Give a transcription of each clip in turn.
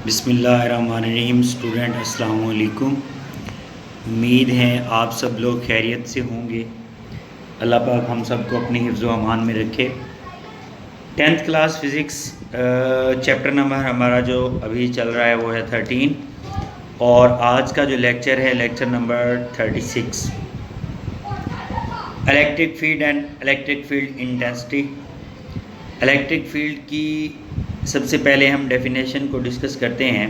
बिस्मिल्लाहिर्रहमानिर्रहीम। स्टूडेंट अस्सलाम वालेकुम। उम्मीद है आप सब लोग खैरियत से होंगे। अल्लाह पाक हम सबको अपनी हिफ्ज़ व अमान में रखे। 10th class physics chapter number हमारा जो अभी चल रहा है वो है 13 और आज का जो लेक्चर है lecture number 36, electric field and electric field intensity. Electric field की सबसे पहले हम डेफिनेशन को डिस्कस करते हैं।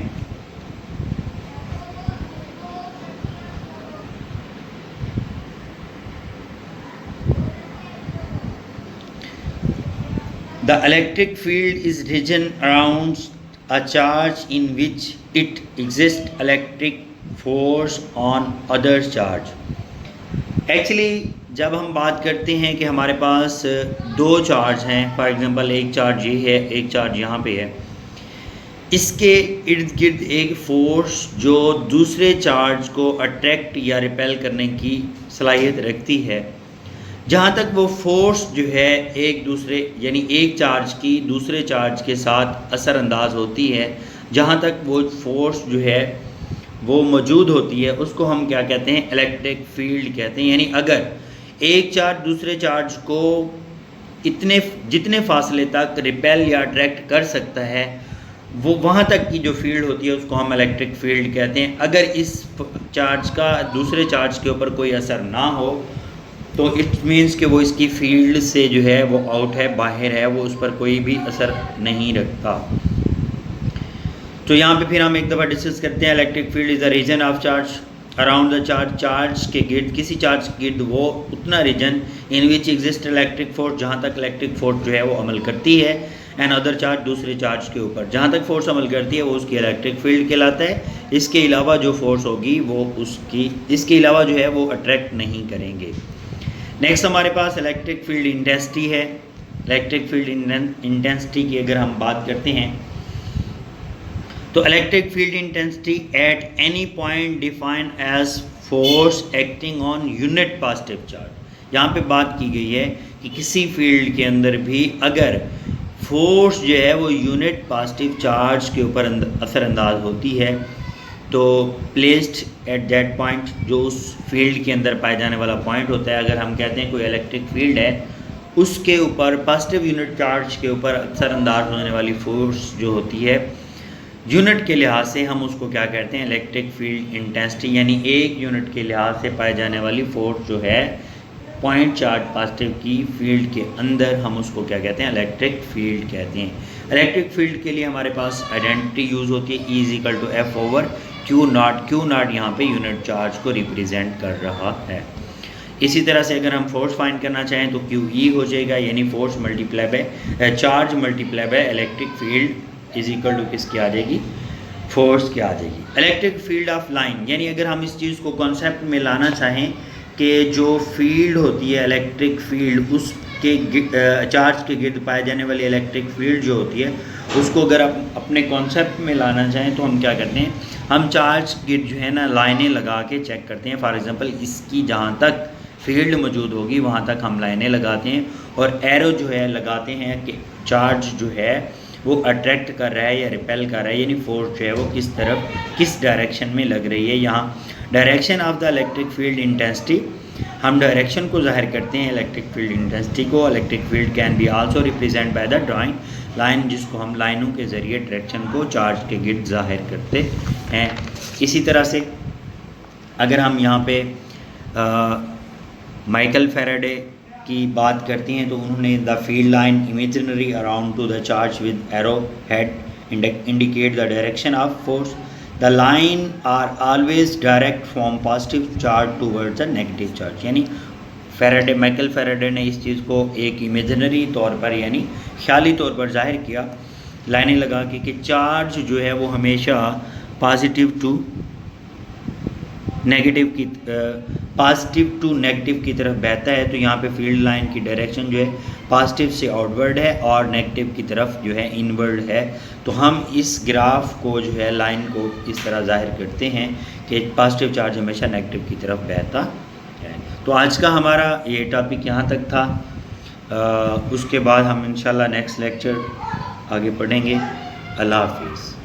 The electric field is region around a charge in which it exists electric force on other charge। Actually जब हम बात करते हैं कि हमारे पास दो चार्ज हैं, फॉर एग्जांपल एक चार्ज ये है, एक चार्ज यहाँ पे है, इसके इर्द गिर्द एक फ़ोर्स जो दूसरे चार्ज को अट्रैक्ट या रिपेल करने की सलाहियत रखती है, जहाँ तक वो फोर्स जो है एक दूसरे यानी एक चार्ज की दूसरे चार्ज के साथ असरअंदाज होती है, जहाँ तक वो फोर्स जो है वो मौजूद होती है, उसको हम क्या कहते हैं? इलेक्ट्रिक फील्ड कहते हैं। यानी अगर एक चार्ज दूसरे चार्ज को जितने फासले तक रिपेल या अट्रैक्ट कर सकता है, वो वहाँ तक की जो फील्ड होती है उसको हम इलेक्ट्रिक फील्ड कहते हैं। अगर इस चार्ज का दूसरे चार्ज के ऊपर कोई असर ना हो तो इट मीन्स कि वो इसकी फील्ड से जो है वो आउट है, बाहर है, वो उस पर कोई भी असर नहीं रखता। तो यहाँ पे फिर हम एक दफ़ा डिस्कस करते हैं। Electric field is the region of charge around the charge. Charge के गिर्द, किसी चार्ज के गिर्द वो उतना region in which exist electric force, जहाँ तक इलेक्ट्रिक फोर्स जो है वो अमल करती है, एंड अदर चार्ज, दूसरे चार्ज के ऊपर जहाँ तक फोर्स अमल करती है वो उसकी इलेक्ट्रिक फील्ड कहलाता है। इसके अलावा जो फोर्स होगी वो इसके अलावा जो है वो अट्रैक्ट नहीं करेंगे। नेक्स्ट हमारे पास इलेक्ट्रिक फील्ड इंटेंसिटी है। इलेक्ट्रिक फील्ड इंटेंसिटी की अगर हम बात करते हैं तो electric field intensity at any point define as force acting on unit positive charge. यहाँ पे बात की गई है कि किसी फील्ड के अंदर भी अगर फोर्स जो है वो यूनिट पॉजिटिव चार्ज के ऊपर असरअंदाज होती है तो प्लेस्ड एट दैट पॉइंट, जो उस फील्ड के अंदर पाए जाने वाला पॉइंट होता है, अगर हम कहते हैं कोई इलेक्ट्रिक फील्ड है, उसके ऊपर पॉजिटिव यूनिट चार्ज के ऊपर असरअंदाज होने वाली फोर्स जो होती है यूनिट के लिहाज से, हम उसको क्या कहते हैं? Electric field intensity. यानी एक यूनिट के लिहाज से पाए जाने वाली फोर्स जो है पॉइंट चार्ज पॉजिटिव की फील्ड के अंदर, हम उसको क्या कहते हैं? इलेक्ट्रिक फील्ड कहते हैं। इलेक्ट्रिक फील्ड के लिए हमारे पास आइडेंटिटी यूज़ होती है E equal to F over q naught. Q naught यहाँ पे यूनिट चार्ज को रिप्रेजेंट कर रहा है। इसी तरह से अगर हम फोर्स फाइंड करना चाहें तो क्यू ई हो जाएगा, यानी force multiply by charge multiply by electric field is equal to किसकी आ जाएगी? फोर्स की आ जाएगी। इलेक्ट्रिक फील्ड ऑफ लाइन, यानी अगर हम इस चीज़ को कॉन्सेप्ट में लाना चाहें कि जो फील्ड होती है इलेक्ट्रिक फील्ड, उसके चार्ज के गिर्द पाए जाने वाली इलेक्ट्रिक फील्ड जो होती है, उसको अगर आप अपने कॉन्सेप्ट में लाना चाहें तो हम क्या करते हैं? हम चार्ज गिर्द जो है ना लाइनें लगा के चेक करते हैं। फॉर एग्जांपल इसकी जहाँ तक फील्ड मौजूद होगी वहाँ तक हम लाइनें लगाते हैं और एरो जो है लगाते हैं कि चार्ज जो है वो अट्रैक्ट कर रहा है या रिपेल कर रहा है, यानी फोर्स जो है वो किस तरफ, किस डायरेक्शन में लग रही है। यहाँ direction of the electric field intensity, हम डायरेक्शन को ज़ाहिर करते हैं इलेक्ट्रिक फील्ड इंटेंसिटी को। Electric field can be also represent by the drawing line, जिसको हम लाइनों के ज़रिए डायरेक्शन को चार्ज के गिर्द ज़ाहिर करते हैं। इसी तरह से अगर हम यहाँ पे माइकल फैराडे की बात करती हैं तो उन्होंने the field line imaginary around to the charge with arrow head indicate the direction of force. The line are always direct from positive charge towards the negative charge. यानी माइकल फैराडे ने इस चीज़ को एक इमेजिनरी तौर पर यानी ख्याली तौर पर जाहिर किया लाइनें लगा के कि चार्ज जो है वो हमेशा पॉजिटिव टू नेगेटिव की तरफ बहता है। तो यहाँ पे फील्ड लाइन की डायरेक्शन जो है पॉजिटिव से आउटवर्ड है और नेगेटिव की तरफ जो है इनवर्ड है। तो हम इस ग्राफ को जो है लाइन को इस तरह जाहिर करते हैं कि पॉजिटिव चार्ज हमेशा नेगेटिव की तरफ बहता है। तो आज का हमारा ये टॉपिक यहाँ तक था। उसके बाद हम इंशाल्लाह नेक्स्ट लेक्चर आगे पढ़ेंगे। अल्लाह हाफिज़।